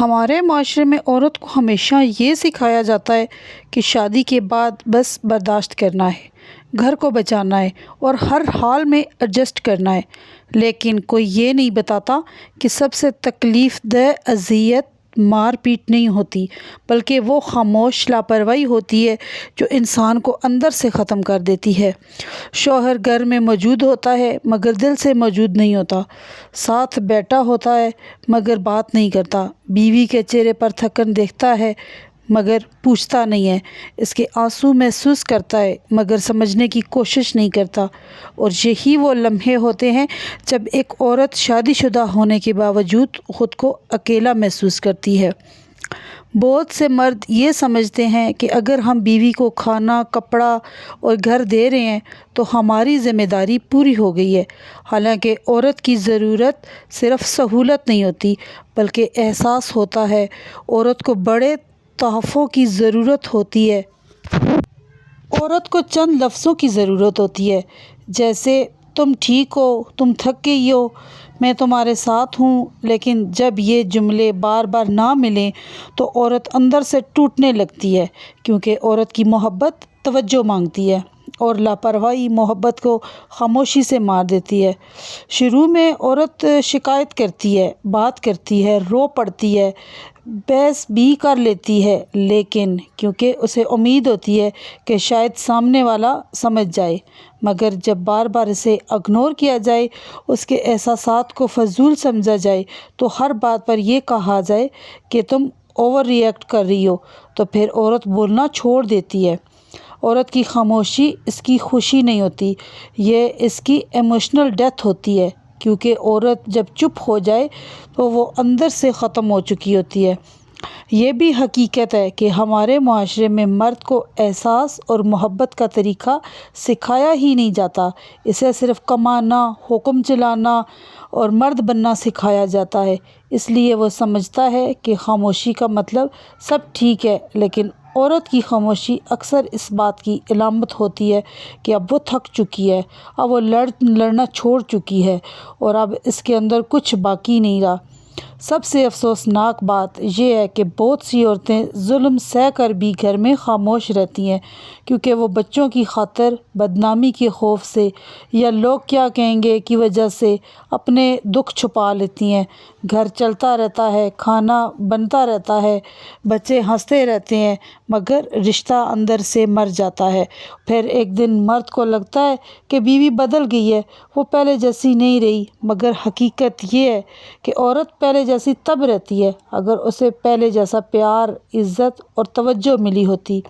ہمارے معاشرے میں عورت کو ہمیشہ یہ سکھایا جاتا ہے کہ شادی کے بعد بس برداشت کرنا ہے، گھر کو بچانا ہے اور ہر حال میں ایڈجسٹ کرنا ہے، لیکن کوئی یہ نہیں بتاتا کہ سب سے تکلیف دہ اذیت مار پیٹ نہیں ہوتی، بلکہ وہ خاموش لاپرواہی ہوتی ہے جو انسان کو اندر سے ختم کر دیتی ہے۔ شوہر گھر میں موجود ہوتا ہے مگر دل سے موجود نہیں ہوتا، ساتھ بیٹھا ہوتا ہے مگر بات نہیں کرتا، بیوی کے چہرے پر تھکن دیکھتا ہے مگر پوچھتا نہیں ہے، اس کے آنسو محسوس کرتا ہے مگر سمجھنے کی کوشش نہیں کرتا۔ اور یہی وہ لمحے ہوتے ہیں جب ایک عورت شادی شدہ ہونے کے باوجود خود کو اکیلا محسوس کرتی ہے۔ بہت سے مرد یہ سمجھتے ہیں کہ اگر ہم بیوی کو کھانا، کپڑا اور گھر دے رہے ہیں تو ہماری ذمہ داری پوری ہو گئی ہے، حالانکہ عورت کی ضرورت صرف سہولت نہیں ہوتی بلکہ احساس ہوتا ہے۔ عورت کو بڑے تحفوں کی ضرورت ہوتی ہے۔ عورت کو چند لفظوں کی ضرورت ہوتی ہے، جیسے تم ٹھیک ہو، تم تھک گئی ہو، میں تمہارے ساتھ ہوں۔ لیکن جب یہ جملے بار بار نہ ملیں تو عورت اندر سے ٹوٹنے لگتی ہے، کیونکہ عورت کی محبت توجہ مانگتی ہے اور لاپرواہی محبت کو خاموشی سے مار دیتی ہے۔ شروع میں عورت شکایت کرتی ہے، بات کرتی ہے، رو پڑتی ہے، بحث بھی کر لیتی ہے، لیکن کیونکہ اسے امید ہوتی ہے کہ شاید سامنے والا سمجھ جائے، مگر جب بار بار اسے اگنور کیا جائے، اس کے احساسات کو فضول سمجھا جائے تو ہر بات پر یہ کہا جائے کہ تم اوور ری ایکٹ کر رہی ہو، تو پھر عورت بولنا چھوڑ دیتی ہے۔ عورت کی خاموشی اس کی خوشی نہیں ہوتی، یہ اس کی ایموشنل ڈیتھ ہوتی ہے، کیونکہ عورت جب چپ ہو جائے تو وہ اندر سے ختم ہو چکی ہوتی ہے۔ یہ بھی حقیقت ہے کہ ہمارے معاشرے میں مرد کو احساس اور محبت کا طریقہ سکھایا ہی نہیں جاتا، اسے صرف کمانا، حکم چلانا اور مرد بننا سکھایا جاتا ہے۔ اس لیے وہ سمجھتا ہے کہ خاموشی کا مطلب سب ٹھیک ہے، لیکن عورت کی خاموشی اکثر اس بات کی علامت ہوتی ہے کہ اب وہ تھک چکی ہے، اب وہ لڑنا چھوڑ چکی ہے اور اب اس کے اندر کچھ باقی نہیں رہا۔ سب سے افسوسناک بات یہ ہے کہ بہت سی عورتیں ظلم سہ کر بھی گھر میں خاموش رہتی ہیں، کیونکہ وہ بچوں کی خاطر، بدنامی کے خوف سے یا لوگ کیا کہیں گے کی وجہ سے اپنے دکھ چھپا لیتی ہیں۔ گھر چلتا رہتا ہے، کھانا بنتا رہتا ہے، بچے ہنستے رہتے ہیں، مگر رشتہ اندر سے مر جاتا ہے۔ پھر ایک دن مرد کو لگتا ہے کہ بیوی بدل گئی ہے، وہ پہلے جیسی نہیں رہی، مگر حقیقت یہ ہے کہ عورت پہلے جیسی تب رہتی ہے اگر اسے پہلے جیسا پیار، عزت اور توجہ ملی ہوتی۔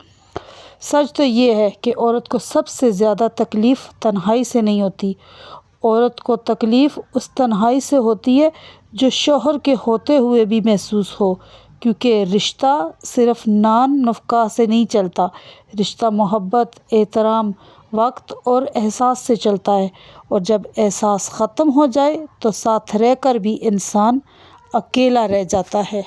سچ تو یہ ہے کہ عورت کو سب سے زیادہ تکلیف تنہائی سے نہیں ہوتی، عورت کو تکلیف اس تنہائی سے ہوتی ہے جو شوہر کے ہوتے ہوئے بھی محسوس ہو، کیونکہ رشتہ صرف نان نفقہ سے نہیں چلتا، رشتہ محبت، احترام، وقت اور احساس سے چلتا ہے، اور جب احساس ختم ہو جائے تو ساتھ رہ کر بھی انسان اکیلا رہ جاتا ہے۔